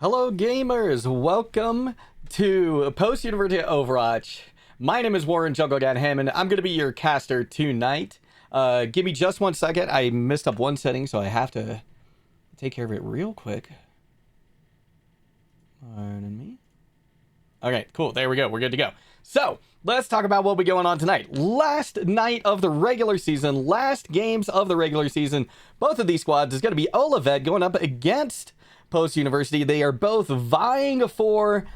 Hello gamers, welcome to post-university Overwatch. My name is Warren JuggleGod Hammond. I'm going to be your caster tonight. Give me just 1 second. I messed up one setting, so I have to take care of it real quick. Pardon me. Okay, cool. There we go. We're good to go. So, let's talk about what we going on tonight. Last night of the regular season, last games of the regular season. Both of these squads is going to be Olivet going up against post-university. They are both vying for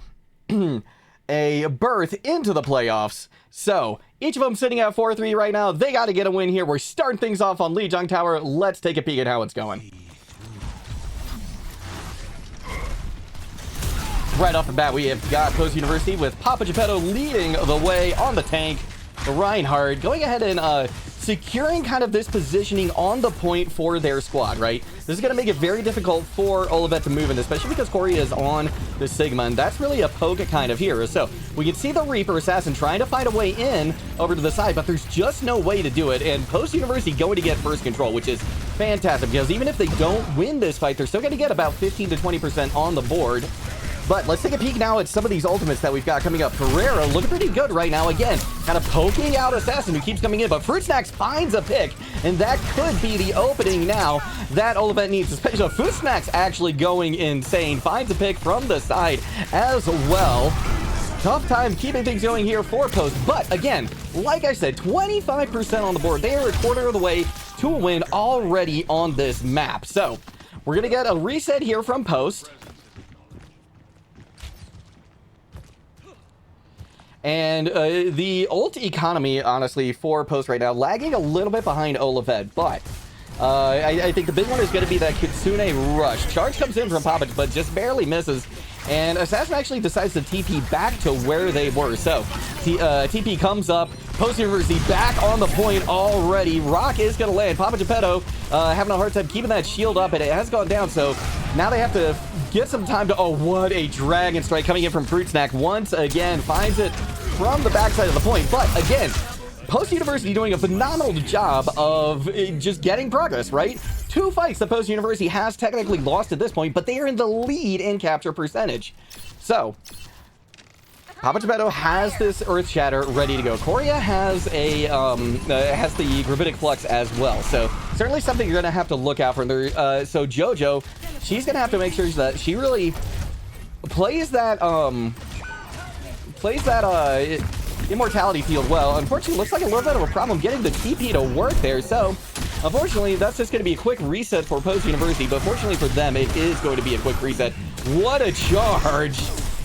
a berth into the playoffs. So, each of them sitting at 4-3 right now. They got to get a win here. We're starting things off on Lijiang Tower. Let's take a peek at how it's going. Right off the bat, we have got post-university with Papagepetto leading the way on the tank. Reinhardt going ahead and securing kind of this positioning on the point for their squad, right? This is going to make it very difficult for Olivet to move in, especially because Corey is on the Sigma, and that's really a poke kind of hero. So we can see the Reaper Assassin trying to find a way in over to the side, but there's just no way to do it, and post-university going to get first control, which is fantastic, because even if they don't win this fight, they're still going to get about 15 to 20% on the board. But let's take a peek now at some of these ultimates that we've got coming up. Pereira looking pretty good right now. Again, kind of poking out Assassin who keeps coming in. But Fruit Snacks finds a pick. And that could be the opening now that Olivet needs. Especially Fruit Snacks actually going insane. Finds a pick from the side as well. Tough time keeping things going here for Post. But again, like I said, 25% on the board. They are a quarter of the way to a win already on this map. So we're going to get a reset here from Post. And the ult economy, honestly, for Post right now, lagging a little bit behind Olivet, but I think the big one is going to be that Kitsune rush. Charge comes in from Papagepetto, but just barely misses, and Assassin actually decides to TP back to where they were. So, TP comes up, Post University back on the point already. Rock is going to land. Papagepetto having a hard time keeping that shield up, and it has gone down, so now they have to get some time to... Oh, what a Dragon Strike coming in from Fruit Snack. Once again, finds it from the backside of the point. But again, Post-University doing a phenomenal job of just getting progress, right? 2 fights that Post-University has technically lost at this point, but they are in the lead in capture percentage. So, Papagepetto has this Earth Shatter ready to go. Korea has a has the Gravitic Flux as well. So certainly something you're gonna have to look out for there. So Jojo, she's gonna have to make sure that she really plays that immortality field well. Unfortunately, looks like a little bit of a problem getting the TP to work there. So unfortunately, that's just going to be a quick reset for Post University. But fortunately for them, it is going to be a quick reset. What a charge!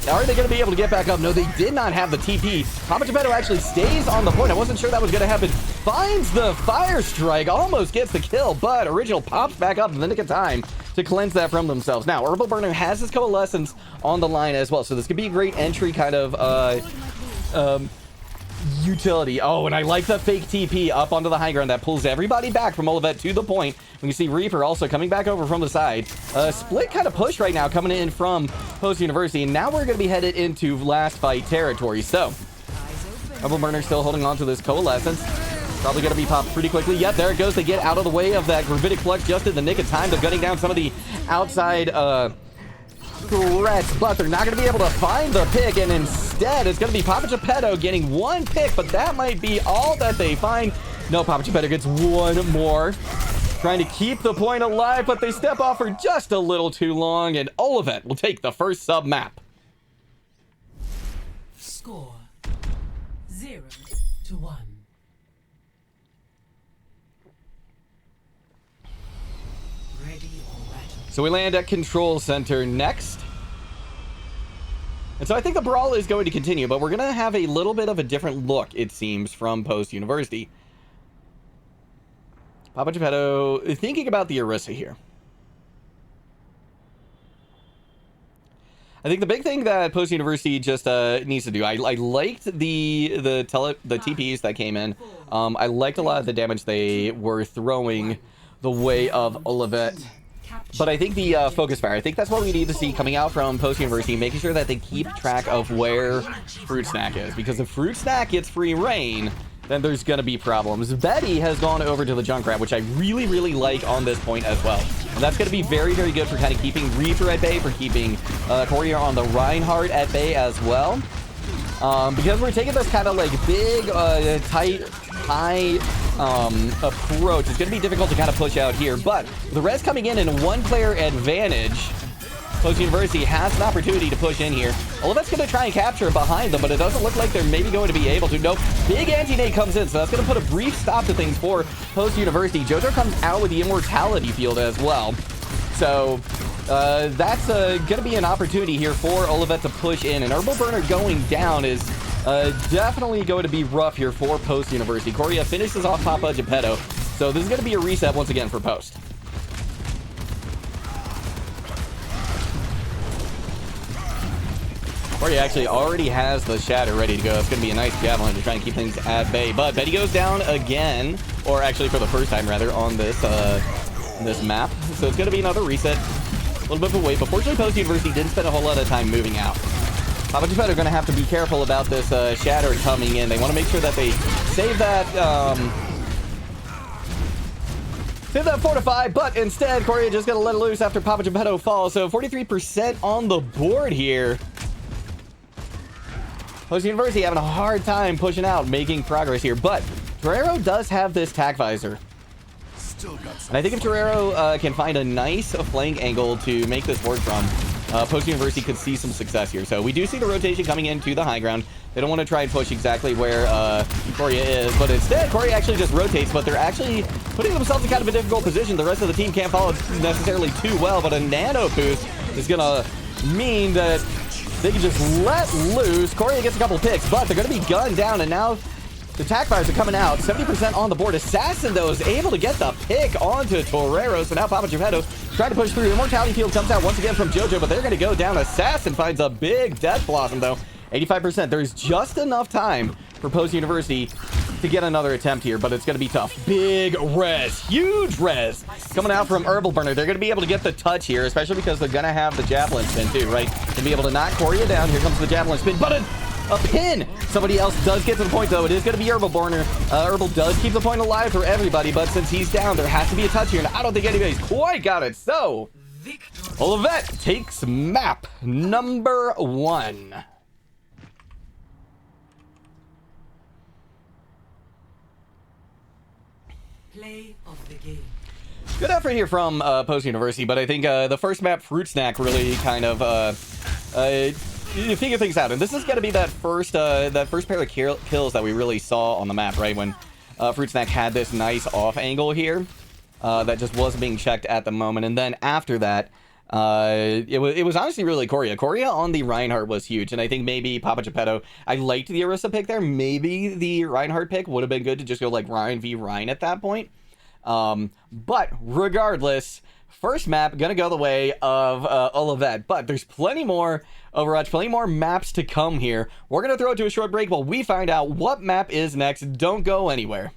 Are they going to be able to get back up? No, they did not have the TP. Papagepetto actually stays on the point. I wasn't sure that was going to happen. Finds the Fire Strike. Almost gets the kill, but Original pops back up in the nick of time to cleanse that from themselves. Now, Herbal Burner has his Coalescence on the line as well, so this could be a great entry kind of utility. Oh, and I like the fake TP up onto the high ground that pulls everybody back from Olivet to the point. We can see Reaper also coming back over from the side. Split kind of push right now coming in from Post University, and now we're going to be headed into last fight territory. So, Herbal Burner still holding on to this Coalescence. Probably going to be popped pretty quickly. Yep, there it goes. They get out of the way of that Gravitic Flux just in the nick of time. They're gunning down some of the outside threats, but they're not going to be able to find the pick, and instead it's going to be Papagepetto getting 1 pick, but that might be all that they find. No, Papagepetto gets 1 more. Trying to keep the point alive, but they step off for just a little too long, and Olivet will take the first sub-map. Score 0-1. So we land at Control Center next. And so I think the brawl is going to continue, but we're going to have a little bit of a different look, it seems, from Post University. Papagepetto thinking about the Orisa here. I think the big thing that Post University just needs to do, I liked the TPs that came in. I liked a lot of the damage they were throwing the way of Olivet. But I think the focus fire, I think that's what we need to see coming out from Post University, making sure that they keep track of where Fruit Snack is. Because if Fruit Snack gets free reign, then there's gonna be problems. Betty has gone over to the Junkrat, which I really, really like on this point as well. And that's gonna be very, very good for kind of keeping Reaper at bay, for keeping Courier on the Reinhardt at bay as well. Because we're taking this kind of like big, tight, high approach, it's gonna be difficult to kind of push out here. But the res coming in one player advantage, Post University has an opportunity to push in here. Olivet's going to try and capture behind them, but it doesn't look like they're maybe going to be able to. Nope. Big anti-nade comes in, so that's going to put a brief stop to things for Post University. Jojo comes out with the Immortality Field as well. So that's going to be an opportunity here for Olivet to push in. And Herbal Burner going down is definitely going to be rough here for Post University. Korea finishes off Papagepetto. So this is going to be a reset once again for Post. Korea actually already has the Shatter ready to go. It's going to be a nice Javelin to try and keep things at bay. But Betty goes down again, or actually for the first time, rather, on this map. So it's going to be another reset. A little bit of a wait. But fortunately, Post University didn't spend a whole lot of time moving out. Papagepetto are going to have to be careful about this Shatter coming in. They want to make sure that they save that... Save that fortify, but instead, Korea just going to let it loose after Papagepetto falls. So 43% on the board here. Post University having a hard time pushing out, making progress here, but Torero does have this tack visor. And I think if Torero can find a nice flank angle to make this work from, Post University could see some success here. So we do see the rotation coming into the high ground. They don't want to try and push exactly where Korea is, but instead, Korea actually just rotates, but they're actually putting themselves in kind of a difficult position. The rest of the team can't follow necessarily too well, but a nano boost is going to mean that they can just let loose. Korea gets a couple picks, but they're going to be gunned down, and now the attack fires are coming out. 70% on the board. Assassin, though, is able to get the pick onto Torero, so now Papagepetto trying to push through. Immortality Field comes out once again from Jojo, but they're going to go down. Assassin finds a big Death Blossom, though. 85%. There's just enough time for Post University to get another attempt here, but it's going to be tough. Big res, huge res coming out from Herbal Burner. They're going to be able to get the touch here, especially because they're going to have the Javelin spin too, right? To be able to knock Korea down. Here comes the Javelin spin, but a pin. Somebody else does get to the point, though. It is going to be Herbal Burner. Herbal does keep the point alive for everybody, but since he's down, there has to be a touch here, and I don't think anybody's quite got it. So Olivet takes map number 1. Play of the game. Good effort here from Post University, but I think the first map, Fruit Snack, really kind of figure things out. And this is going to be that first pair of kills that we really saw on the map, right? When Fruit Snack had this nice off angle here that just wasn't being checked at the moment. And then after that, it was honestly really Korea. Korea on the Reinhardt was huge, and I think maybe Papagepetto, I liked the Orisa pick there. Maybe the Reinhardt pick would have been good to just go like Ryan v Ryan at that point. But regardless, first map gonna go the way of Olivet, but there's plenty more Overwatch, plenty more maps to come here. We're gonna throw it to a short break while we find out what map is next. Don't go anywhere.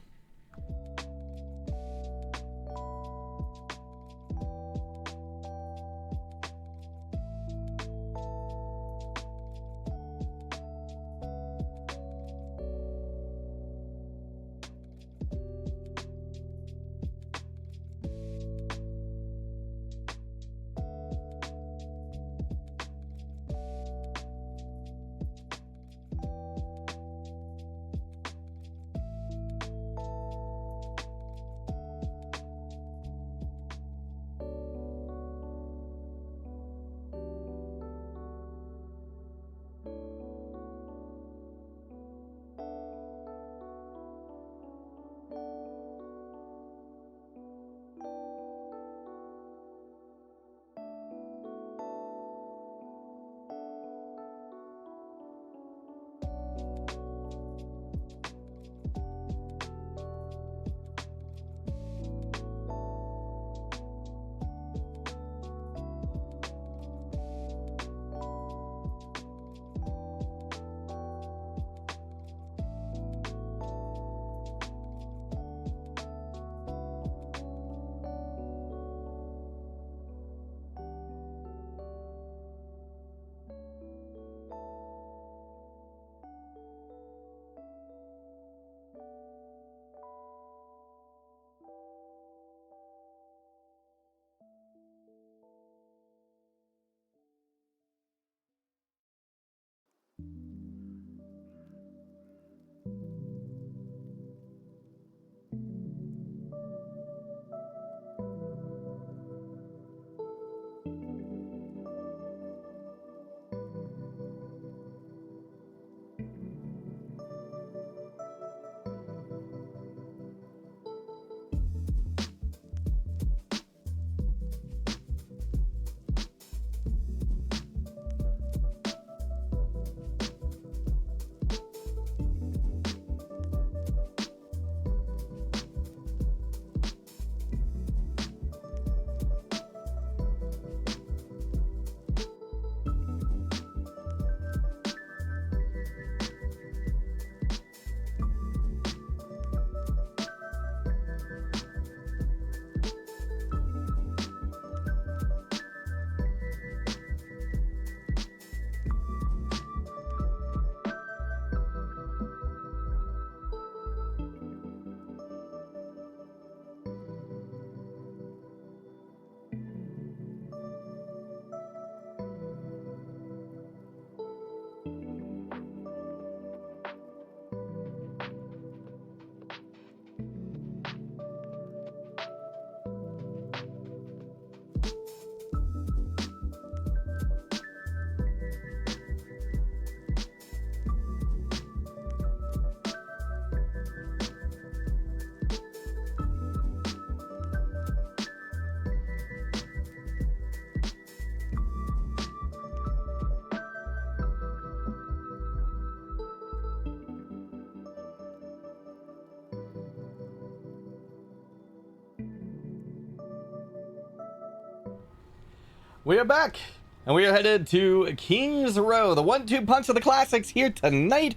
We are back, and we are headed to King's Row, the 1-2 punch of the classics here tonight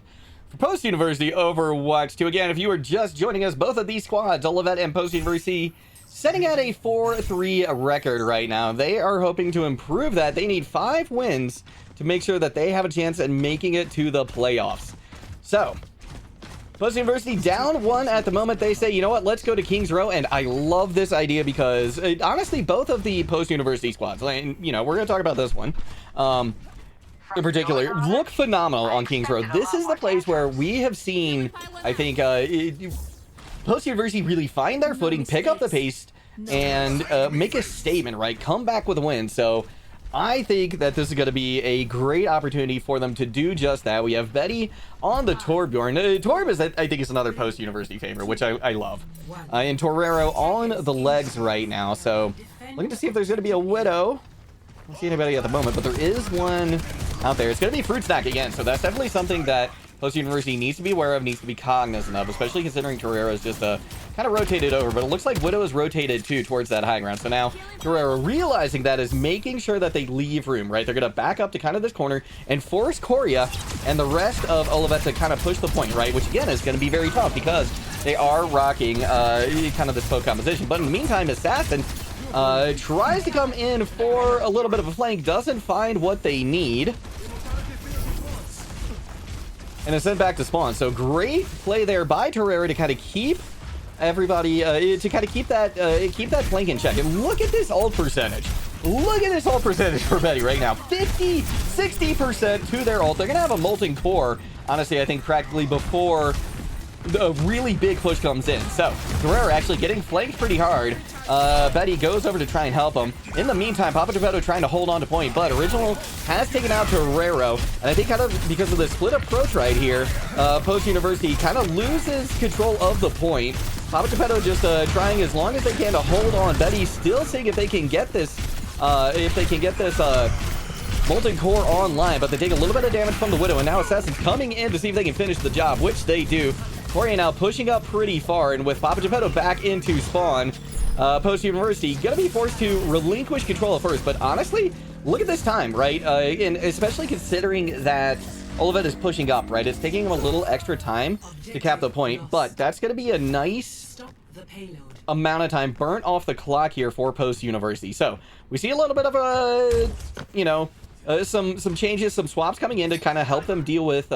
for Post University Overwatch 2. Again, if you are just joining us, both of these squads, Olivet and Post University, setting at a 4-3 record right now. They are hoping to improve that. They need 5 wins to make sure that they have a chance at making it to the playoffs. So, Post University down 1 at the moment. They say, you know what, let's go to King's Row, and I love this idea because, honestly, both of the Post University squads, and, you know, we're going to talk about this one, in particular, look phenomenal on King's Row. This is the place where we have seen, I think, Post University really find their footing, pick up the pace, and make a statement, right? Come back with a win. So I think that this is going to be a great opportunity for them to do just that. We have Betty on the Torbjorn. Torb is, I think, is another Post University favorite, which I love. And Torero on the legs right now. So looking to see if there's going to be a Widow. I don't see anybody at the moment, but there is one out there. It's going to be Fruit Snack again. So that's definitely something that Post University needs to be aware of, needs to be cognizant of, especially considering Torero is just kind of rotated over. But it looks like Widow is rotated too towards that high ground. So now Torero, realizing that, is making sure that they leave room, right? They're going to back up to kind of this corner and force Korea and the rest of Olivet to kind of push the point, right? Which again is going to be very tough because they are rocking kind of this poke composition. But in the meantime, Assassin tries to come in for a little bit of a flank, doesn't find what they need, and is sent back to spawn. So great play there by Torero to kind of keep everybody, to kind of keep that flank in check. And look at this ult percentage. Look at this ult percentage for Betty right now. 50, 60% to their ult. They're going to have a molten core, honestly, I think practically before the really big push comes in. So Torero actually getting flanked pretty hard. Betty goes over to try and help him. In the meantime, Papagepetto trying to hold on to point, but Original has taken out Torero, and I think kind of because of the split approach right here, Post University kind of loses control of the point. Papagepetto just trying as long as they can to hold on. Betty still seeing if they can get this, Molten Core online, but they take a little bit of damage from the Widow, and now Assassin's coming in to see if they can finish the job, which they do. Korea now pushing up pretty far, and with Papagepetto back into spawn, Post University gonna be forced to relinquish control at first. But honestly, look at this time, right? And especially considering that Olivet is pushing up, right? It's taking him a little extra time to cap the point, but that's gonna be a nice amount of time burnt off the clock here for Post University. So we see a little bit of a, you know, some changes, some swaps coming in to kind of help them deal with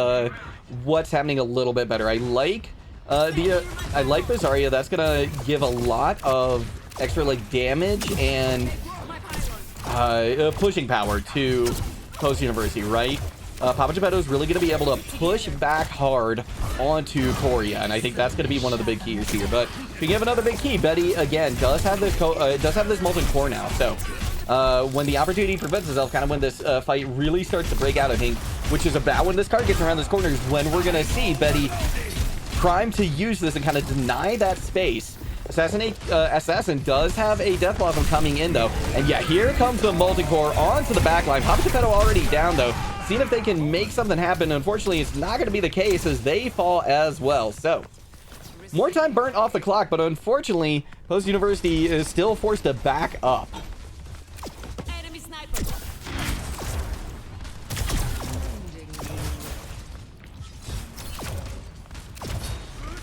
what's happening a little bit better. I like Bizarria. That's gonna give a lot of extra like damage and pushing power to Post University, right? Papagepetto is really going to be able to push back hard onto Korea, and I think that's going to be one of the big keys here. But if you give another big key, Betty again does have this molten core now. So when the opportunity presents itself, kind of when this fight really starts to break out, I think, which is about when this card gets around this corner, is when we're going to see Betty prime to use this and kind of deny that space. Assassin does have a Death Blossom coming in, though. And yeah, here comes the Molten Core onto the back line. Papagepetto already down, though. Seeing if they can make something happen. Unfortunately, it's not going to be the case as they fall as well. So, more time burnt off the clock, but unfortunately, Post University is still forced to back up. Enemy sniper.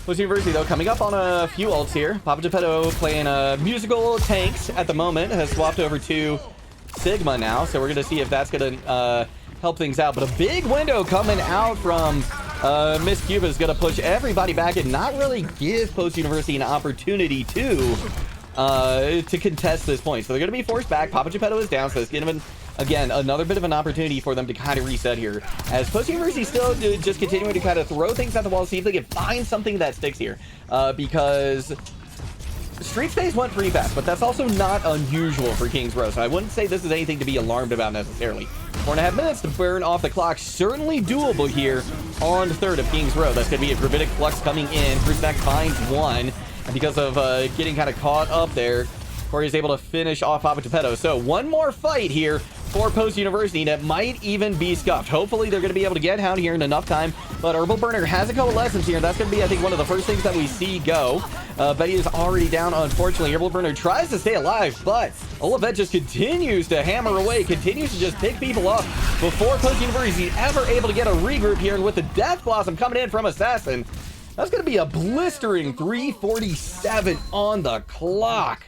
Post University, though, coming up on a few ults here. Papagepetto playing musical tanks at the moment. Has swapped over to Sigma now. So we're going to see if that's going to help things out. But a big window coming out from Miss Cuba is going to push everybody back and not really give Post University an opportunity to contest this point. So they're going to be forced back. Papagepetto is down, so it's given, again, another bit of an opportunity for them to kind of reset here. As Post University still just continuing to kind of throw things at the wall, see if they can find something that sticks here. Because street space went pretty fast, but that's also not unusual for King's Row. So I wouldn't say this is anything to be alarmed about necessarily. 4.5 minutes to burn off the clock. Certainly doable here on the third of King's Row. That's going to be a Gravitic Flux coming in. Fruit Snack finds one. And because of getting kind of caught up there, Corey is able to finish off Papagepetto. So one more fight here for Post University that might even be scuffed. Hopefully, they're going to be able to get Hound here in enough time. But Herbal Burner has a coalescence here. That's going to be, I think, one of the first things that we see go. Betty is already down, unfortunately. Herbal Burner tries to stay alive, but Olivet just continues to hammer away, continues to just pick people up before Post University is ever able to get a regroup here. And with the Death Blossom coming in from Assassin, that's going to be a blistering 3:47 on the clock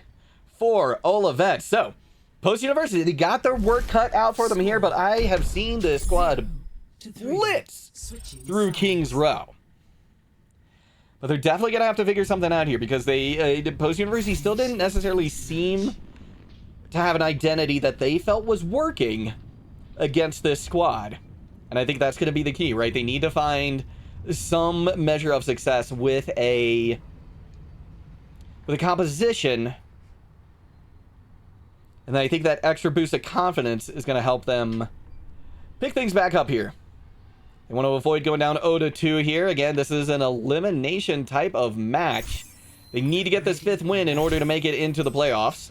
for Olivet. So, Post University, they got their work cut out for them here, but I have seen this squad blitz through King's Row. But they're definitely going to have to figure something out here because they Post University still didn't necessarily seem to have an identity that they felt was working against this squad. And I think that's going to be the key, right? They need to find some measure of success with a composition. And I think that extra boost of confidence is going to help them pick things back up here. They want to avoid going down 0-2 here. Again, this is an elimination type of match. They need to get this 5th win in order to make it into the playoffs.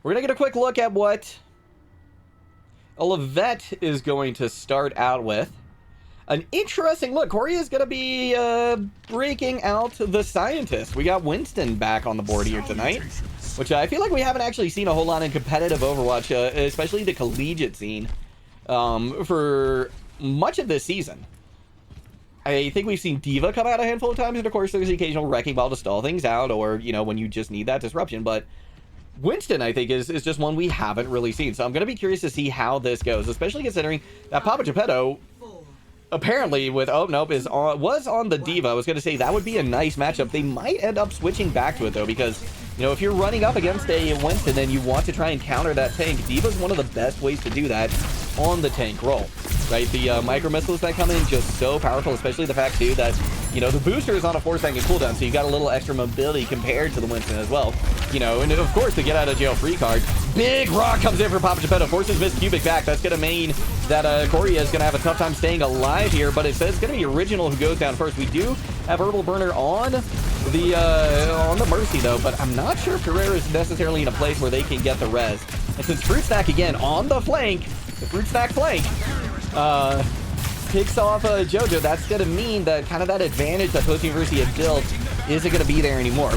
We're going to get a quick look at what Olivet is going to start out with. An interesting look. Corey is going to be breaking out the Scientist. We got Winston back on the board here tonight, which I feel like we haven't actually seen a whole lot in competitive Overwatch, especially the collegiate scene, for much of this season. I think we've seen Diva come out a handful of times, and of course there's the occasional Wrecking Ball to stall things out, or, you know, when you just need that disruption. But Winston, I think, is just one we haven't really seen. So I'm going to be curious to see how this goes, especially considering that Papagepetto apparently with was on the Diva. I was going to say that would be a nice matchup. They might end up switching back to it though, because you know, if you're running up against a Winston and you want to try and counter that tank, Diva's one of the best ways to do that on the tank role, right? The micro missiles that come in just so powerful, especially the fact too that, you know, the booster is on a 4-second cooldown, so you got a little extra mobility compared to the Winston as well, you know. And of course the get out of jail free card. Big rock comes in for Papagepetto, forces Miss Cubic back. That's going to mean that Korea is going to have a tough time staying alive here, but it says it's going to be Original who goes down first. We do have Herbal Burner on the Mercy though, but I'm not sure if Carrera is necessarily in a place where they can get the res. And since Fruit Snack again on the flank, the Fruit Snack flank picks off Jojo, that's going to mean that kind of that advantage that Post University had built isn't going to be there anymore.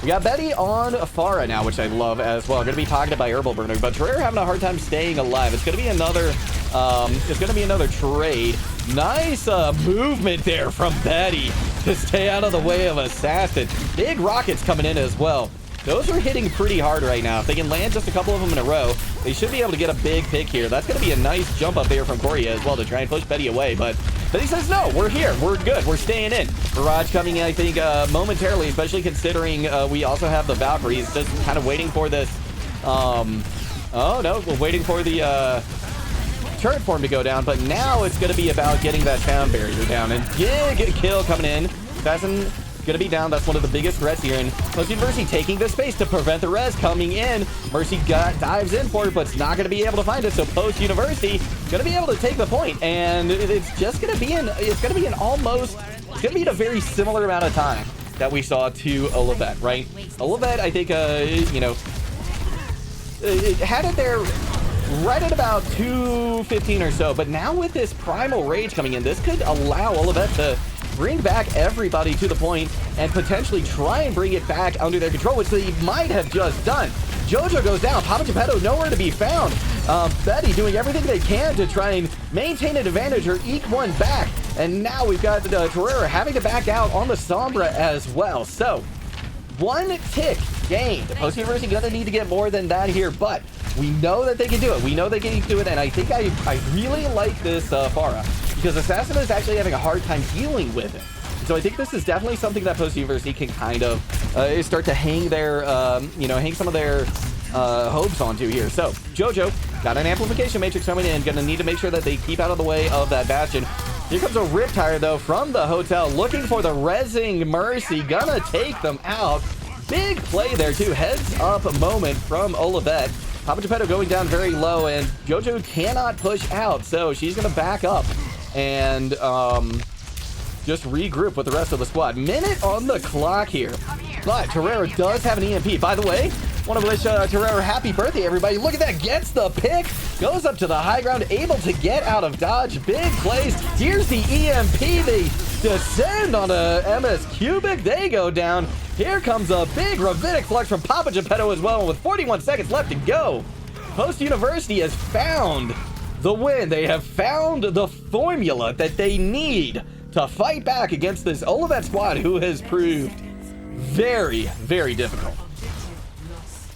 We got Betty on Farah now, which I love as well. Going to be targeted by Herbal Burner, but Terraria having a hard time staying alive. It's going to be another trade. Nice movement there from Betty to stay out of the way of Assassin. Big rockets coming in as well. Those are hitting pretty hard right now. If they can land just a couple of them in a row, they should be able to get a big pick here. That's going to be a nice jump up there from Korea as well to try and push Betty away. But Betty says, no, we're here. We're good. We're staying in. Barrage coming in, I think, momentarily, especially considering we also have the Valkyries just kind of waiting for this. Oh, no. We're waiting for the turret form to go down. But now it's going to be about getting that sound barrier down. And big kill coming in. Assassin gonna be down. That's one of the biggest threats here, and Post University taking the space to prevent the res coming in. Mercy dives in for it, but it's not gonna be able to find it. So Post University gonna be able to take the point, and it's just gonna be in. It's gonna be in a very similar amount of time that we saw to Olivet, right? Olivet, I think, you know, it had it there right at about 2:15 or so, but now with this Primal Rage coming in, this could allow Olivet to bring back everybody to the point and potentially try and bring it back under their control, which they might have just done. Jojo goes down. Papagepetto nowhere to be found. Betty doing everything they can to try and maintain an advantage or eke one back. And now we've got Torreira having to back out on the Sombra as well. So, one tick gained. Post University gonna need to get more than that here, but we know that they can do it. We know they can do it, and I think I really like this Farah, because Assassin is actually having a hard time dealing with it. So I think this is definitely something that Post University can kind of start to hang their, hang some of their hopes onto here. So Jojo got an amplification matrix coming in, gonna need to make sure that they keep out of the way of that Bastion. Here comes a Riptire though from the hotel, looking for the rezzing Mercy, gonna take them out. Big play there too, heads up moment from Olivet. Papagepetto going down very low, and Jojo cannot push out, so she's gonna back up and just regroup with the rest of the squad. Minute on the clock here, but Torreira does have an EMP. By the way, Want to wish Torero happy birthday, everybody. Look at that. Gets the pick. Goes up to the high ground. Able to get out of dodge. Big plays. Here's the EMP. They descend on a MS Cubic. They go down. Here comes a big Ravitic Flux from Papagepetto as well. With 41 seconds left to go, Post University has found the win. They have found the formula that they need to fight back against this Olivet squad, who has proved very, very difficult. Objective lost.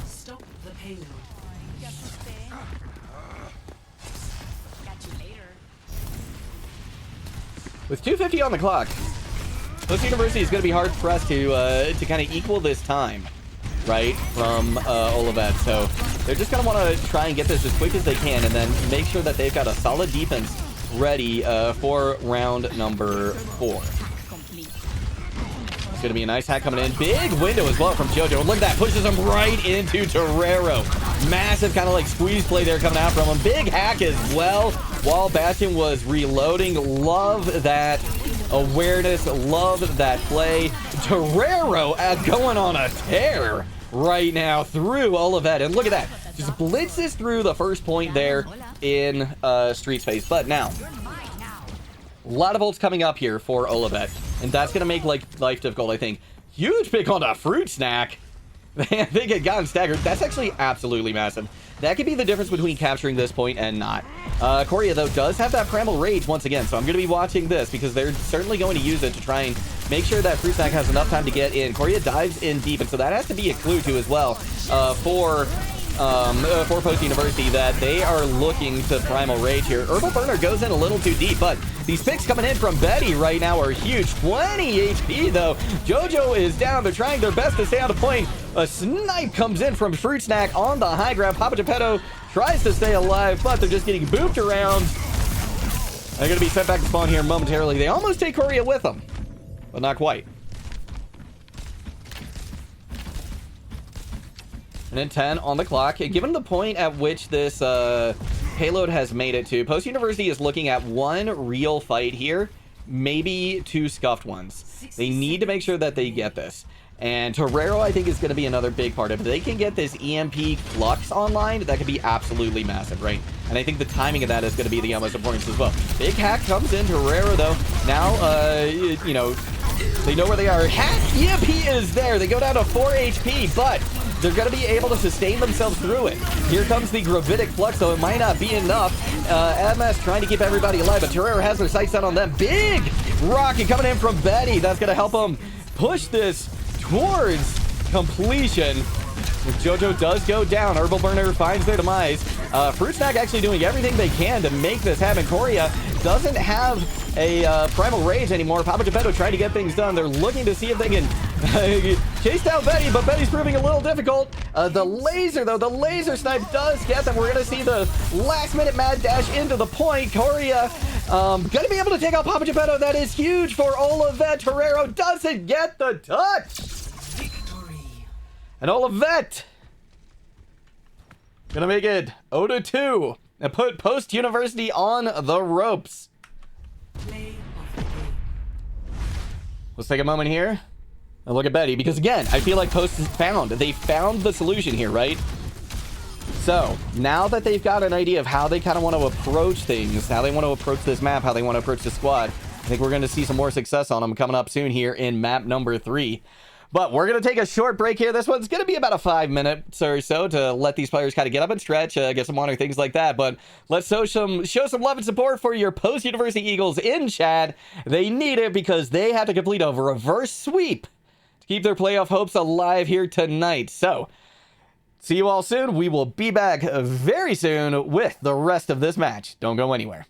Stop the payload. Catch you later. With 2:50 on the clock, Post University is going to be hard pressed to kind of equal this time, right, from Olivet. So they're just going to want to try and get this as quick as they can, and then make sure that they've got a solid defense ready for round number 4. It's going to be a nice hack coming in. Big window as well from Jojo. And look at that. Pushes him right into Torero. Massive kind of like squeeze play there coming out from him. Big hack as well while Bastion was reloading. Love that awareness. Love that play. Torero going on a tear right now through Olivet. And look at that. Just blitzes through the first point there in street space. But now, a lot of ults coming up here for Olivet, and that's going to make life difficult, I think. Huge pick on a fruit snack. They had gotten staggered. That's actually absolutely massive. That could be the difference between capturing this point and not. Korea, though, does have that Primal Rage once again, so I'm going to be watching this because they're certainly going to use it to try and make sure that fruit snack has enough time to get in. Korea dives in deep, and so that has to be a clue, too, as well, for Post University, that they are looking to Primal Rage here. Herbal Burner goes in a little too deep, but these picks coming in from Betty right now are huge. 20 HP, though. Jojo is down. They're trying their best to stay on the point. A snipe comes in from Fruit Snack on the high ground. Papagepetto tries to stay alive, but they're just getting booped around. They're going to be sent back to spawn here momentarily. They almost take Korea with them, but not quite. And then 10 on the clock. Given the point at which this payload has made it to, Post University is looking at one real fight here, maybe 2 scuffed ones. They need to make sure that they get this. And Torero, I think, is going to be another big part. If they can get this EMP Flux online, that could be absolutely massive, right? And I think the timing of that is going to be the most important as well. Big hack comes in. Torero, though, now, you know, they know where they are. Hack EMP is there. They go down to 4 HP, but they're going to be able to sustain themselves through it. Here comes the Gravitic Flux, though it might not be enough. MS trying to keep everybody alive, but Torero has their sights set on them. Big rocket coming in from Betty. That's going to help them push this towards completion. Jojo does go down. Herbal Burner finds their demise. Fruit Snack actually doing everything they can to make this happen. Korea doesn't have a Primal Rage anymore. Papagepetto trying to get things done. They're looking to see if they can chase down Betty, but Betty's proving a little difficult. The laser, though, the laser snipe does get them. We're going to see the last-minute mad dash into the point. Korea going to be able to take out Papagepetto. That is huge for Olivet. Torero doesn't get the touch. And Olivet gonna make it 0-2 and put Post University on the ropes. Let's take a moment here and look at Betty, because again, I feel like Post has they found the solution here, right? So now that they've got an idea of how they kind of want to approach things, how they want to approach this map, how they want to approach the squad, I think we're going to see some more success on them coming up soon here in map number 3. But we're going to take a short break here. This one's going to be about a 5 minutes or so to let these players kind of get up and stretch, get some water, things like that. But let's show some love and support for your Post University Eagles in chat. They need it because they have to complete a reverse sweep to keep their playoff hopes alive here tonight. So, see you all soon. We will be back very soon with the rest of this match. Don't go anywhere.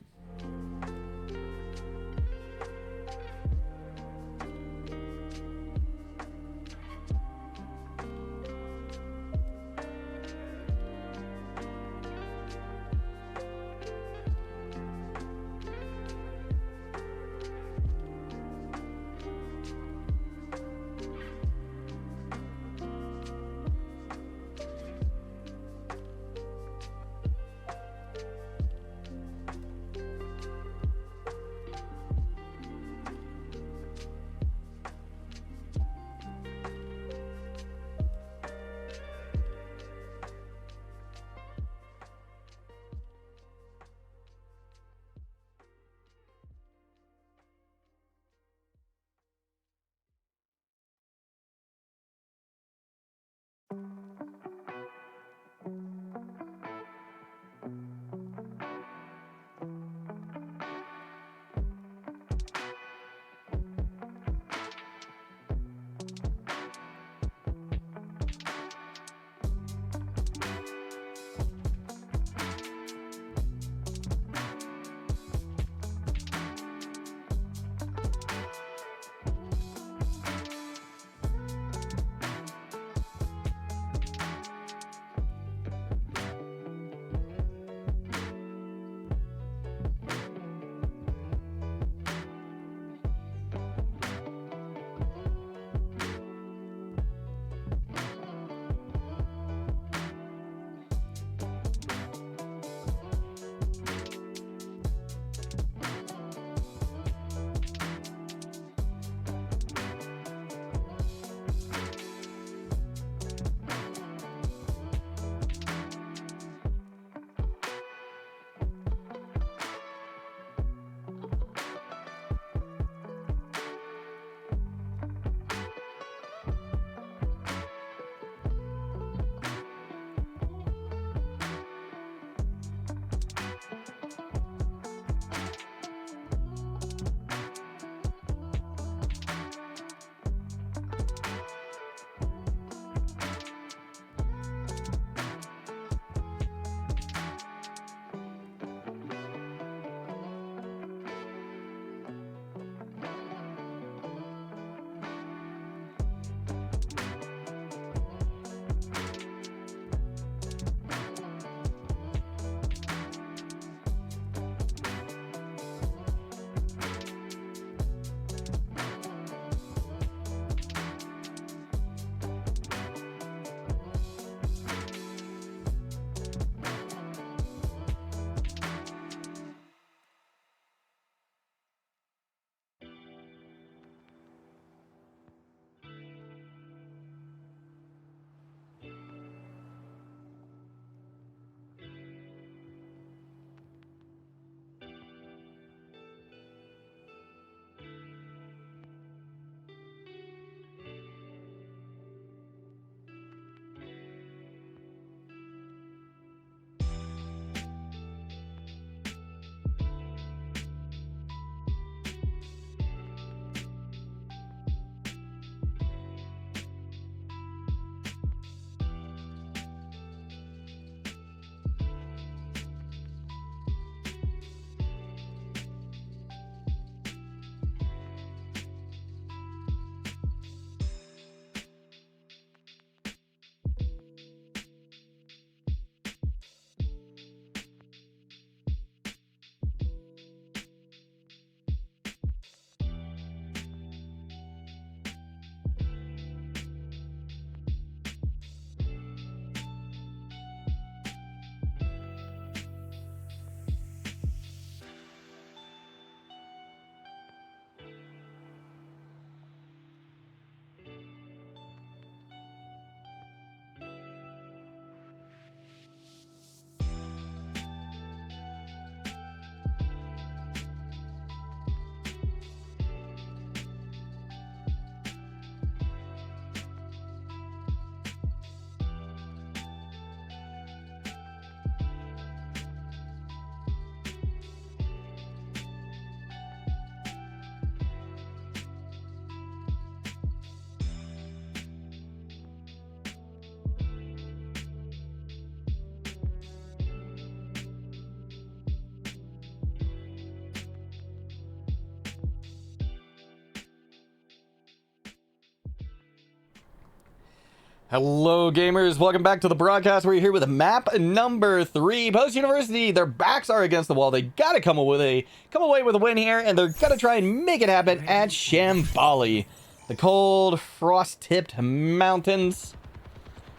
Hello gamers, welcome back to the broadcast. We're here with map number 3. Post University, their backs are against the wall. They gotta come away with a win here, and they're gonna try and make it happen at Shambali. The cold, frost-tipped mountains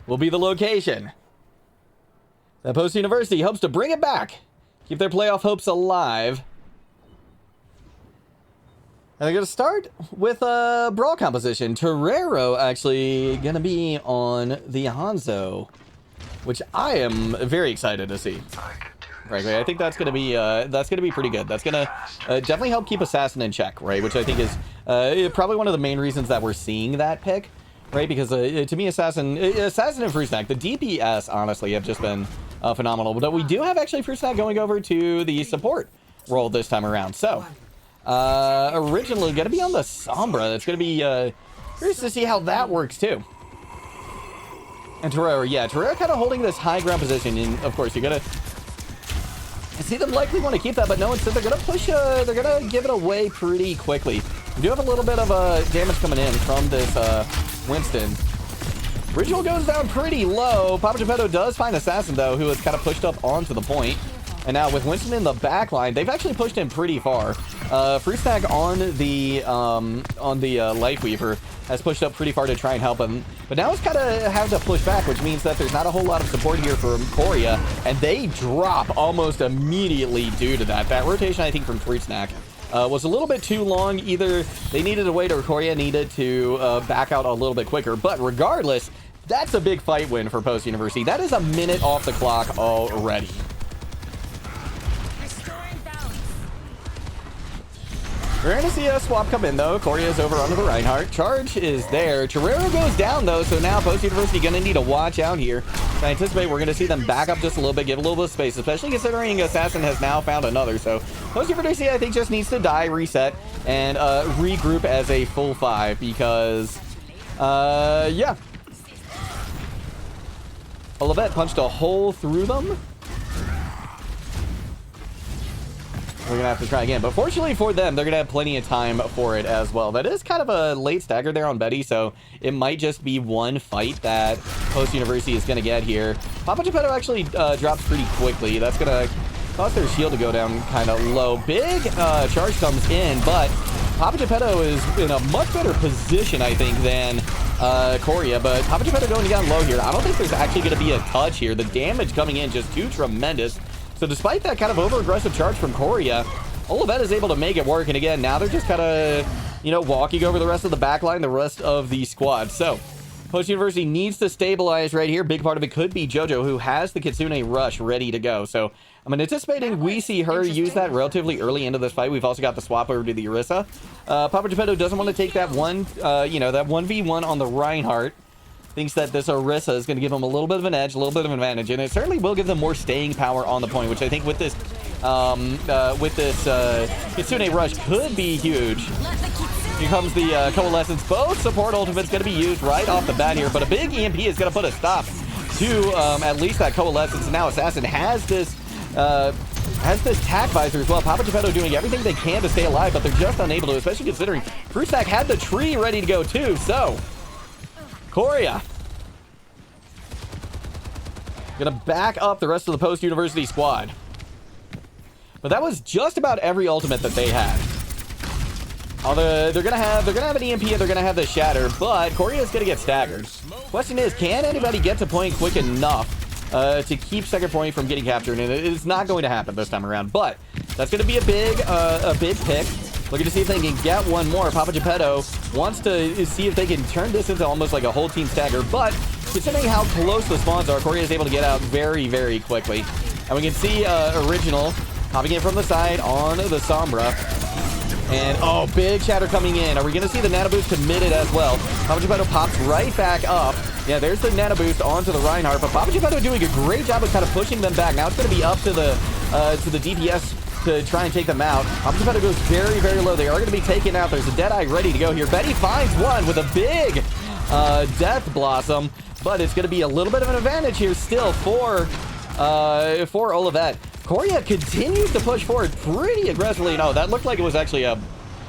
will be the location. The Post University hopes to bring it back, keep their playoff hopes alive. And they're going to start with a brawl composition. Torero actually going to be on the Hanzo, which I am very excited to see. Frankly, I think that's going to be pretty good. That's going to definitely help keep Assassin in check, right? Which I think is probably one of the main reasons that we're seeing that pick, right? Because to me, Assassin and Fruit Snack, the DPS honestly have just been phenomenal. But we do have actually Fruit Snack going over to the support role this time around. So originally gonna be on the Sombra. That's gonna be curious to see how that works too. And Torero, yeah, Torero kind of holding this high ground position, and of course you're gonna see them likely want to keep that, but no, instead they're gonna push, they're gonna give it away pretty quickly. We do have a little bit of damage coming in from this Winston. Ritual goes down pretty low. Papagepetto does find Assassin though, who is kind of pushed up onto the point. And now with Winston in the back line, they've actually pushed him pretty far. Free Stack on the Life Weaver has pushed up pretty far to try and help him. But now it's kind of have to push back, which means that there's not a whole lot of support here from Korea. And they drop almost immediately due to that. That rotation, I think, from Fruit Snack was a little bit too long. Either they needed to wait or Korea needed to back out a little bit quicker. But regardless, that's a big fight win for Post University. That is a minute off the clock already. We're going to see a swap come in, though. Korea's over onto the Reinhardt. Charge is there. Torero goes down, though, so now Post University going to need to watch out here. I anticipate we're going to see them back up just a little bit, give a little bit of space, especially considering Assassin has now found another. So Post University, I think, just needs to die, reset, and regroup as a full 5 because, yeah. Olivet punched a hole through them. We're going to have to try again. But fortunately for them, they're going to have plenty of time for it as well. That is kind of a late stagger there on Betty, so it might just be one fight that Post University is going to get here. Papagepetto actually drops pretty quickly. That's going to cause their shield to go down kind of low. Big charge comes in, but Papagepetto is in a much better position, I think, than Korea. But Papagepetto going down low here. I don't think there's actually going to be a touch here. The damage coming in just too tremendous. So despite that kind of over-aggressive charge from Korea, Olivet is able to make it work. And again, now they're just kind of, you know, walking over the rest of the backline, the rest of the squad. So Post University needs to stabilize right here. Big part of it could be Jojo, who has the Kitsune Rush ready to go. So I'm anticipating we see her use that relatively early into this fight. We've also got the swap over to the Orisa. Papagepetto doesn't want to take that one, that 1v1 on the Reinhardt. Thinks that this Orisa is going to give them a little bit of an edge, a little bit of an advantage, and it certainly will give them more staying power on the point, which I think with this Kitsune Rush could be huge. Here comes the Coalescence. Both support ultimates going to be used right off the bat here, but a big EMP is going to put a stop to at least that Coalescence. Now Assassin has this tack visor as well. Papagepetto doing everything they can to stay alive, but they're just unable to, especially considering Fruit Snack had the tree ready to go too, so Korea gonna back up the rest of the Post University squad. But that was just about every ultimate that they had. They're gonna have an EMP and they're gonna have the Shatter, but Korea's gonna get staggered. Question is, can anybody get to point quick enough to keep second point from getting captured? And it is not going to happen this time around, but that's gonna be a big pick. Looking to see if they can get one more. Papagepetto wants to see if they can turn this into almost like a whole team stagger, but considering how close the spawns are, Korea is able to get out very, very quickly. And we can see Original popping in from the side on the Sombra. And, oh, big shatter coming in. Are we going to see the nano boost committed as well? Papagepetto pops right back up. Yeah, there's the nano boost onto the Reinhardt, but Papagepetto doing a great job of kind of pushing them back. Now it's going to be up to the DPS to try and take them out. Papagepetto goes very, very low. They are going to be taken out. There's a Deadeye ready to go here. Betty finds one with a big Death Blossom, but it's going to be a little bit of an advantage here still for Olivet. Korea continues to push forward pretty aggressively. No, that looked like it was actually a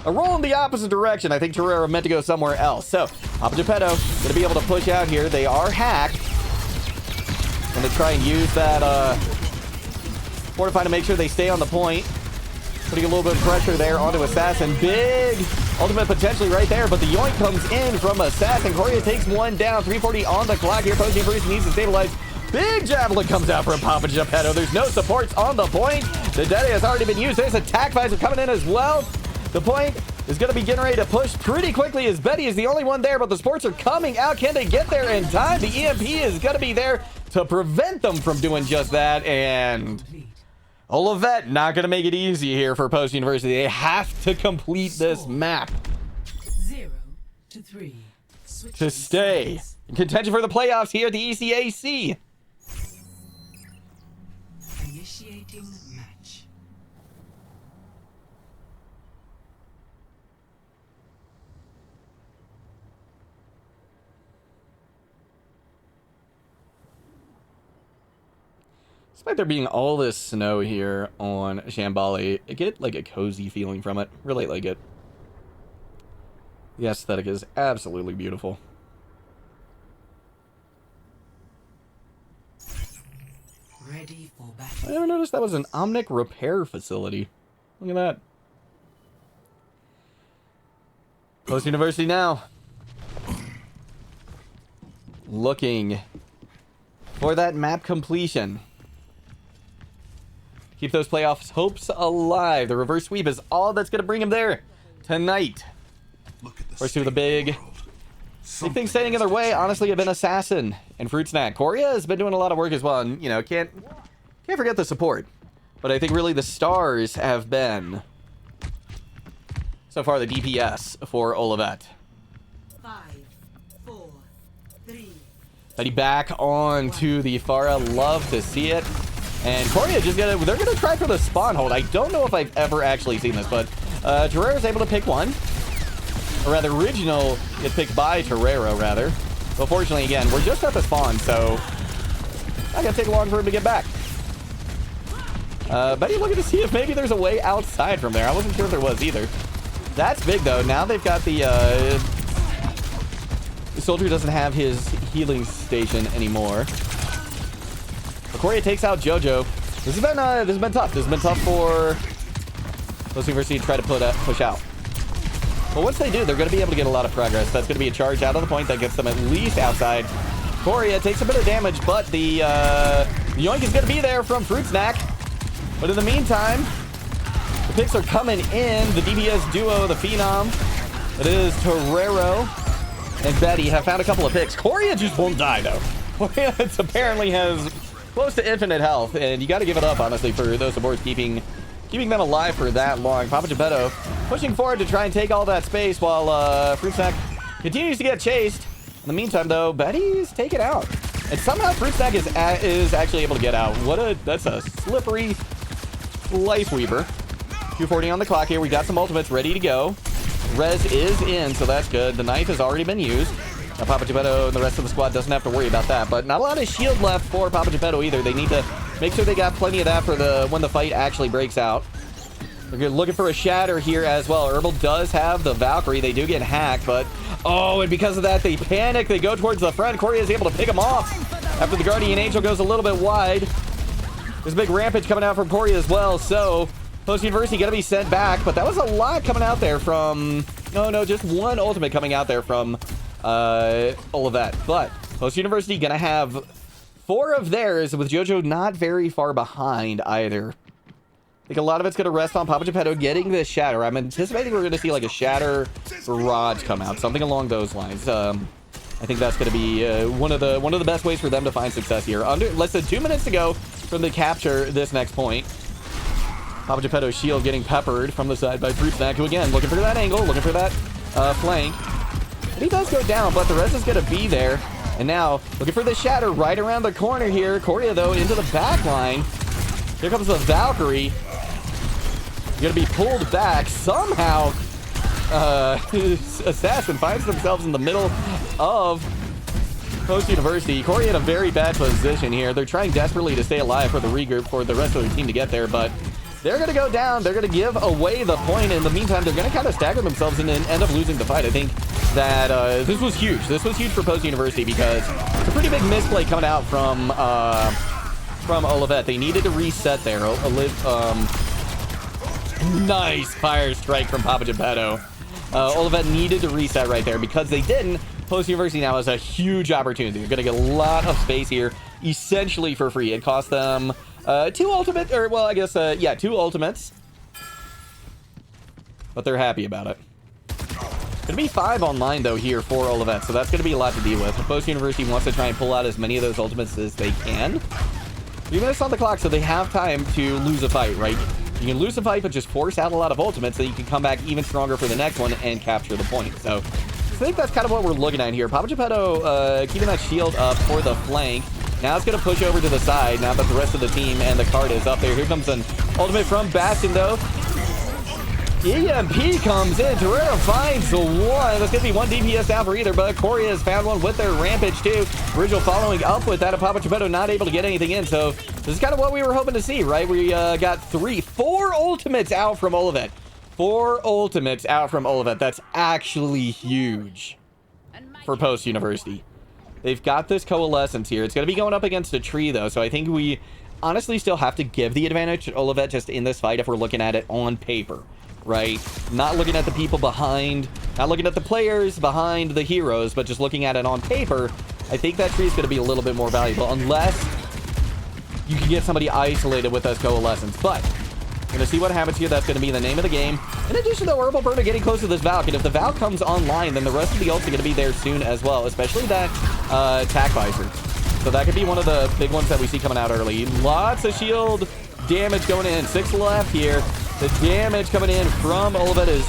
a roll in the opposite direction. I think Torreira meant to go somewhere else. So, Papagepetto going to be able to push out here. They are hacked. Going to try and use that Fortify to make sure they stay on the point. Putting a little bit of pressure there onto Assassin. Big ultimate potentially right there, but the yoink comes in from Assassin. Korea takes one down. 340 on the clock here. Post University needs to stabilize. Big javelin comes out from Papagepetto. There's no supports on the point. The Daddy has already been used. There's attack visor coming in as well. The point is going to be getting ready to push pretty quickly as Betty is the only one there, but the sports are coming out. Can they get there in time? The EMP is going to be there to prevent them from doing just that, and Olivet not going to make it easy here for Post University. They have to complete this map 0-3 to stay in contention for the playoffs here at the ECAC. Initiating match. Despite there being all this snow here on Shambali, I get like a cozy feeling from it. Really like it. The aesthetic is absolutely beautiful. Ready for battle. I never noticed that was an Omnic repair facility. Look at that. Post University now. Looking for that map completion. Keep those playoffs hopes alive. The reverse sweep is all that's going to bring him there tonight. First two of the big things standing in their way, honestly, have been Assassin and Fruit Snack. Korea has been doing a lot of work as well, and, you know, can't forget the support. But I think really the stars have been, so far, the DPS for Olivet. 5, 4, 3. Betty back on to the Pharah. Love to see it. And Korea they're gonna try for the spawn hold. I don't know if I've ever actually seen this, but Torreira's able to pick one. Or rather, Original gets picked by Torreira, rather. But fortunately, again, we're just at the spawn, so not gonna take long for him to get back. Betty looking to see if maybe there's a way outside from there. I wasn't sure if there was either. That's big, though. Now they've got the soldier doesn't have his healing station anymore. Korea takes out Jojo. This has been tough. This has been tough for Post University to try to push out. But once they do, they're going to be able to get a lot of progress. That's going to be a charge out of the point that gets them at least outside. Korea takes a bit of damage, but the yoink is going to be there from Fruit Snack. But in the meantime, the picks are coming in. The DPS duo, the Phenom, it is Torreiro and Betty, have found a couple of picks. Korea just won't die, though. Korea apparently has close to infinite health, and you got to give it up, honestly, for those supports keeping them alive for that long. Papagepetto pushing forward to try and take all that space while Fruit Snack continues to get chased. In the meantime, though, Betty's taken out, and somehow Fruit Snack is actually able to get out. That's a slippery Life Weaver. 240 on the clock here. We got some ultimates ready to go. Res is in, so that's good. The knife has already been used. Now, Papagepetto and the rest of the squad doesn't have to worry about that, but not a lot of shield left for Papagepetto either. They need to make sure they got plenty of that for when the fight actually breaks out. They're looking for a shatter here as well. Herbal does have the Valkyrie. They do get hacked, but and because of that, they panic. They go towards the front. Korea is able to pick them off after the Guardian Angel goes a little bit wide. There's a big rampage coming out from Korea as well, so Post University going to be sent back, but that was a lot coming out there from... No, just one ultimate coming out there from Olivet. But Post University going to have 4 of theirs, with Jojo not very far behind either. I think a lot of it's going to rest on Papagepetto getting this shatter. I'm anticipating we're going to see like a shatter barrage come out, something along those lines. I think that's going to be one of the best ways for them to find success here. Under less than 2 minutes to go from the capture this next point. Papagepetto's shield getting peppered from the side by Fruit Snack, who again looking for that angle, looking for that flank. And he does go down, but the rest is going to be there. And now looking for the shatter right around the corner here. Korea though into the back line. Here comes the Valkyrie. Going to be pulled back somehow. Assassin finds themselves in the middle of Post University. Korea in a very bad position here. They're trying desperately to stay alive for the regroup for the rest of their team to get there, but They're going to go down. They're going to give away the point. In the meantime, they're going to kind of stagger themselves and then end up losing the fight. I think that this was huge. This was huge for Post University because it's a pretty big misplay coming out from Olivet. They needed to reset there. Nice fire strike from Papagepetto. Olivet needed to reset right there. Because they didn't, Post University now has a huge opportunity. They're going to get a lot of space here, essentially for free. It cost them 2 ultimate, or well, I guess, yeah, 2 ultimates. But they're happy about it. Gonna be 5 online, though, here for Olivet, so that's gonna be a lot to deal with. Post University wants to try and pull out as many of those ultimates as they can. 3 minutes on the clock, so they have time to lose a fight, right? You can lose a fight, but just force out a lot of ultimates so you can come back even stronger for the next one and capture the point. So I think that's kind of what we're looking at here. Papagepetto keeping that shield up for the flank. Now it's going to push over to the side now that the rest of the team and the card is up there. Here comes an ultimate from Bastion, though. EMP comes in. Torero finds the one. That's going to be 1 DPS down for either, but Korea has found one with their Rampage, too. Original following up with that, and Papagepetto not able to get anything in. So this is kind of what we were hoping to see, right? We got 4 ultimates out from Olivet. 4 ultimates out from Olivet. That's actually huge for Post University. They've got this coalescence here. It's going to be going up against a tree, though, so I think we honestly still have to give the advantage to Olivet just in this fight if we're looking at it on paper, right? Not looking at the people behind, not looking at the players behind the heroes, but just looking at it on paper. I think that tree is going to be a little bit more valuable unless you can get somebody isolated with this coalescence. But we're going to see what happens here. That's going to be the name of the game. In addition, though, Herbal Burner getting close to this Valk, and if the Valk comes online, then the rest of the ults are going to be there soon as well, especially that attack visor. So that could be one of the big ones that we see coming out early. Lots of shield damage going in. 6 left here. The damage coming in from Olivet is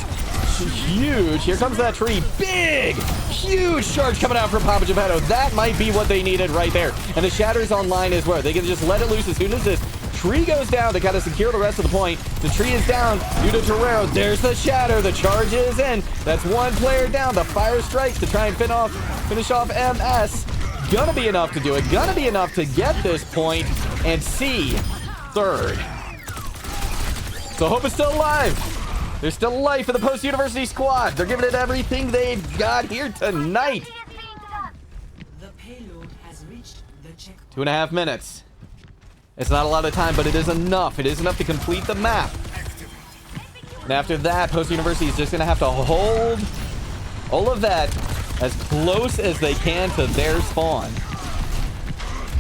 huge. Here comes that tree. Big, huge charge coming out from Papagepetto. That might be what they needed right there. And the Shatter's online as well. They can just let it loose as soon as this tree goes down. They got to secure the rest of the point. The tree is down due to Torero. There's the Shatter. The charge is in. That's 1 player down. The fire strikes to try and finish off MS. Gonna be enough to do it. Gonna be enough to get this point and see 3rd. So Hope is still alive. There's still life in the Post University squad. They're giving it everything they've got here tonight. The payload has reached the checkpoint. 2.5 minutes. It's not a lot of time, but it is enough. It is enough to complete the map. And after that, Post University is just going to have to hold Olivet as close as they can to their spawn.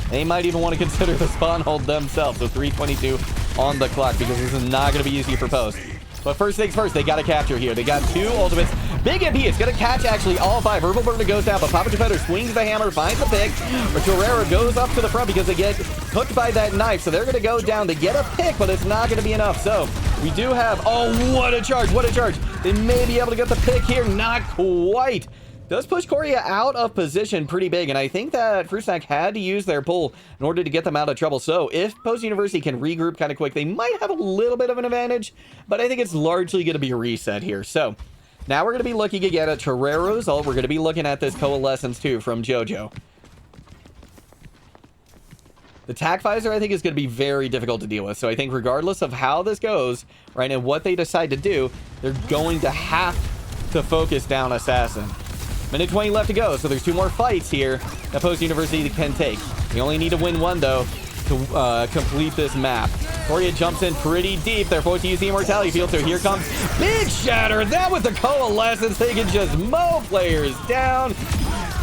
They might even want to consider the spawn hold themselves. So 3:22 on the clock because this is not going to be easy for Post. But first things first, they got to capture here. They got 2 ultimates. Big MP is going to catch actually all 5. Herbal Burner goes down, but Papagepetto swings the hammer, finds the pick. But Torero goes up to the front because they get hooked by that knife. So they're going to go down. They get a pick, but it's not going to be enough. So we do have... Oh, what a charge. What a charge. They may be able to get the pick here. Not quite. Does push Korea out of position pretty big, and I think that Fruit Snack had to use their pull in order to get them out of trouble. So if Post University can regroup kind of quick, they might have a little bit of an advantage, but I think it's largely going to be a reset here. So now we're going to be looking again at Torero's ult. We're going to be looking at this coalescence too from Jojo. The tack visor, I think, is going to be very difficult to deal with. So I think regardless of how this goes, right, and what they decide to do, they're going to have to focus down Assassin. Minute 20 left to go, so there's 2 more fights here that Post University can take. They only need to win 1, though, to complete this map. Korea jumps in pretty deep. They're forced to use the Immortality Field, so here comes Big Shatter. That with the Coalescence, they can just mow players down.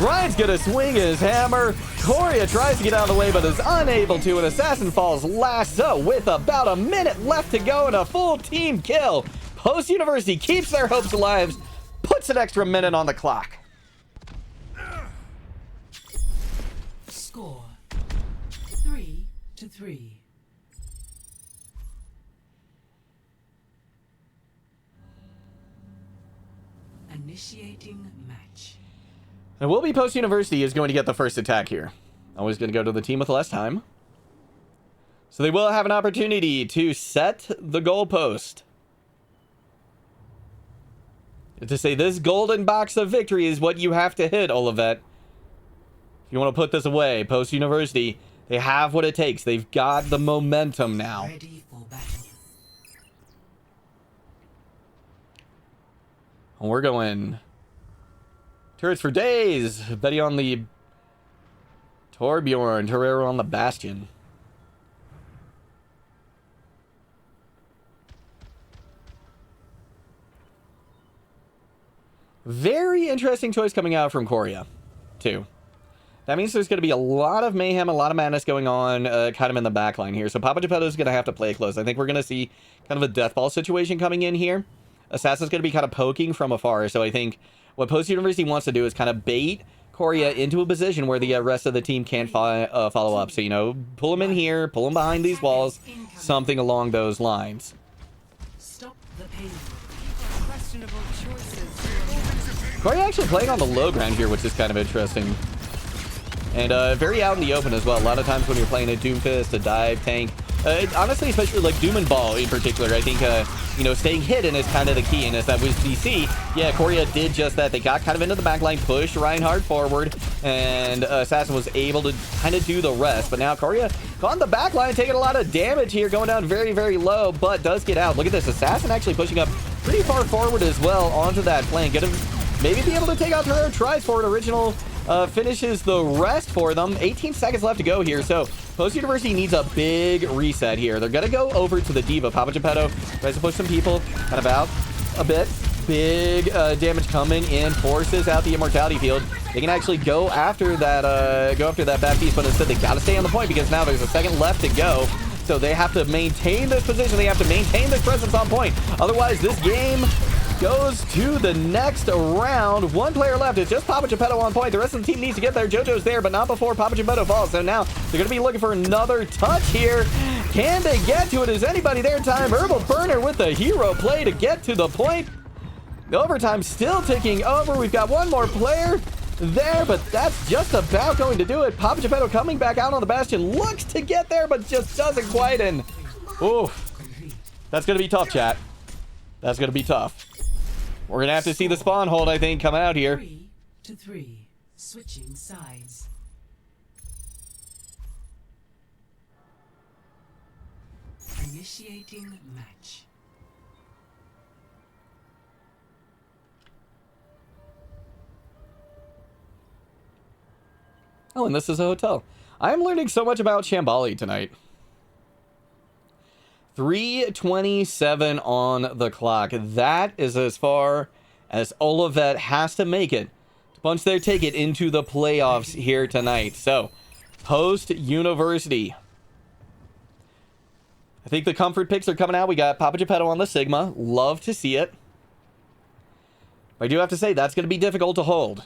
Ryan's gonna swing his hammer. Korea tries to get out of the way, but is unable to, and Assassin falls last. So with about a minute left to go and a full team kill, Post University keeps their hopes alive, puts an extra minute on the clock. Score 3-3. Initiating match. And it will be Post University is going to get the first attack here. Always going to go to the team with less time. So they will have an opportunity to set the goalpost. To say this golden box of victory is what you have to hit, Olivet. If you want to put this away, Post University, they have what it takes. They've got the momentum now. Ready for battle. We're going turrets for days. Betty on the Torbjorn, Torero on the Bastion. Very interesting choice coming out from Korea, too. That means there's going to be a lot of mayhem, a lot of madness going on kind of in the backline here. So Papagepetto is going to have to play close. I think we're going to see kind of a death ball situation coming in here. Assassin's going to be kind of poking from afar. So I think what Post University wants to do is kind of bait Korea into a position where the rest of the team can't follow up. So, you know, pull them in here, pull them behind these walls, something along those lines. Stop the pain. Questionable choices. Korea actually playing on the low ground here, which is kind of interesting. And very out in the open as well. A lot of times when you're playing a Doomfist, a dive tank, honestly, especially like Doom and Ball in particular, I think, you know, staying hidden is kind of the key. And as that was DC, yeah, Korea did just that. They got kind of into the backline, pushed Reinhardt forward, and Assassin was able to kind of do the rest. But now Korea on the backline, taking a lot of damage here, going down very, very low, but does get out. Look at this. Assassin actually pushing up pretty far forward as well onto that flank. Gonna maybe be able to take out Torero, tries for it. Original finishes the rest for them. 18 seconds left to go here. So Post University needs a big reset here. They're going to go over to the Diva. Papagepetto tries to push some people kind of out a bit. Big damage coming in. Forces out the Immortality field. They can actually go after that bad beast, but instead they got to stay on the point because now there's a second left to go. So they have to maintain this position. They have to maintain this presence on point. Otherwise, this game goes to the next round. One player left. It's just Papagepetto on point. The rest of the team needs to get there. Jojo's there, but not before Papagepetto falls. So now they're going to be looking for another touch here. Can they get to it? Is anybody there in time? Herbal Burner with the hero play to get to the point. The overtime still ticking over. We've got one more player there, but that's just about going to do it. Papagepetto coming back out on the Bastion. Looks to get there, but just doesn't quite. And, ooh, that's going to be tough, chat. That's going to be tough. We're going to have to see the spawn hold, I think, come out here. 3-3. Switching sides. Initiating match. Oh, and this is a hotel. I am learning so much about Shambali tonight. 3:27 on the clock. That is as far as Olivet has to make it to punch their ticket into the playoffs here tonight. So, Post University. I think the comfort picks are coming out. We got Papagepetto on the Sigma. Love to see it. But I do have to say, that's going to be difficult to hold.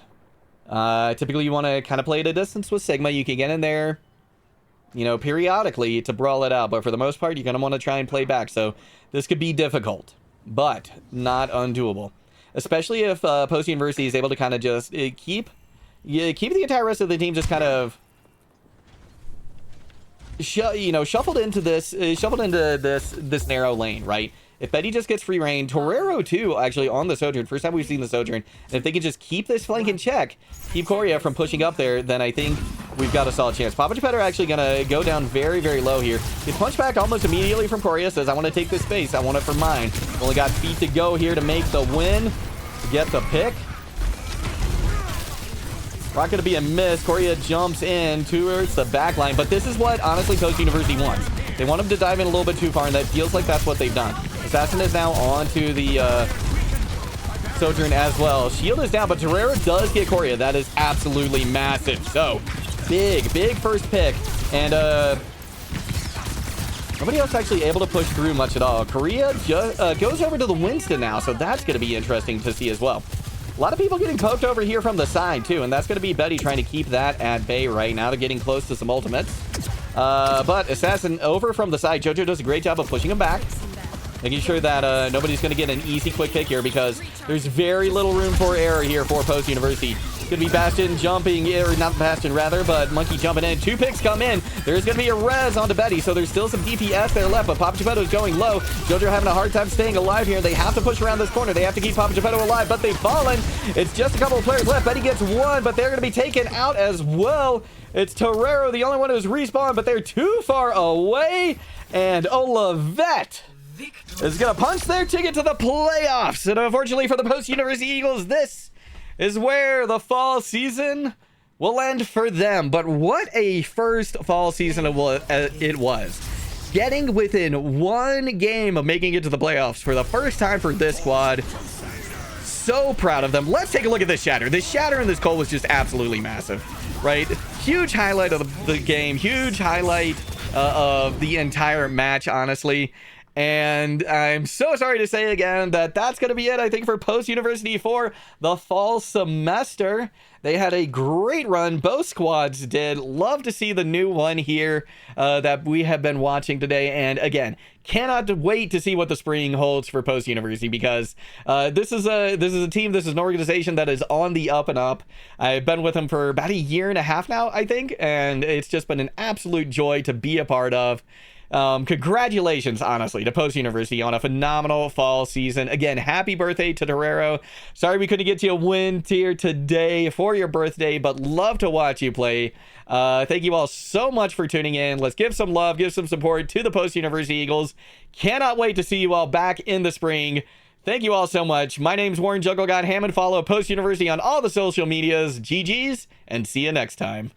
Typically, you want to kind of play at a distance with Sigma. You can get in there, you know, periodically to brawl it out. But for the most part, you're going to want to try and play back. So this could be difficult, but not undoable. Especially if Post University is able to kind of just keep the entire rest of the team just kind of shuffled into this narrow lane, right? If Betty just gets free reign, Torero too, actually on the Sojourn. First time we've seen the Sojourn. And if they can just keep this flank in check, keep Korea from pushing up there, then I think we've got a solid chance. Papagepetto actually going to go down very, very low here. Gets punched back almost immediately from Korea. Says, I want to take this space. I want it for mine. Only got feet to go here to make the win. To get the pick. Not going to be a miss. Korea jumps in towards the back line. But this is what, honestly, Post University wants. They want him to dive in a little bit too far, and that feels like that's what they've done. Assassin is now onto the Sojourn as well. Shield is down, but Torero does get Korea. That is absolutely massive. So, big first pick. And nobody else actually able to push through much at all. Korea just goes over to the Winston now, so that's going to be interesting to see as well. A lot of people getting poked over here from the side, too, and that's going to be Betty trying to keep that at bay right now to getting close to some ultimates. But Assassin over from the side. Jojo does a great job of pushing him back, making sure that nobody's going to get an easy quick pick here because there's very little room for error here for Post University. It's going to be Bastion jumping, or not Bastion rather, but Monkey jumping in. Two picks come in. There's going to be a res onto Betty, so there's still some DPS there left, but Papagepetto is going low. Jojo having a hard time staying alive here. They have to push around this corner. They have to keep Papagepetto alive, but they've fallen. It's just a couple of players left. Betty gets one, but they're going to be taken out as well. It's Torero, the only one who's respawned, but they're too far away. And Olivet is going to punch their ticket to the playoffs. And unfortunately for the post-University Eagles, this is where the fall season will end for them. But what a first fall season it was. Getting within one game of making it to the playoffs for the first time for this squad. So proud of them. Let's take a look at this shatter. This shatter in this goal was just absolutely massive, right? Huge highlight of the game. Huge highlight of the entire match, honestly. And I'm so sorry to say again that that's going to be it, I think, for post-University for the fall semester. They had a great run. Both squads did. Love to see the new one here that we have been watching today. And again, cannot wait to see what the spring holds for post-University, because this is a team, this is an organization that is on the up and up. I've been with them for about a year and a half now, I think, and it's just been an absolute joy to be a part of. Congratulations, honestly, to Post University on a phenomenal fall season. Again, happy birthday to Torero. Sorry we couldn't get you a win here today for your birthday, but love to watch you play. Thank you all so much for tuning in. Let's give some love, give some support to the Post University Eagles. Cannot wait to see you all back in the spring. Thank you all so much. My name's Warren JuggleGod Hammond. Follow Post University on all the social medias. GG's, and see you next time.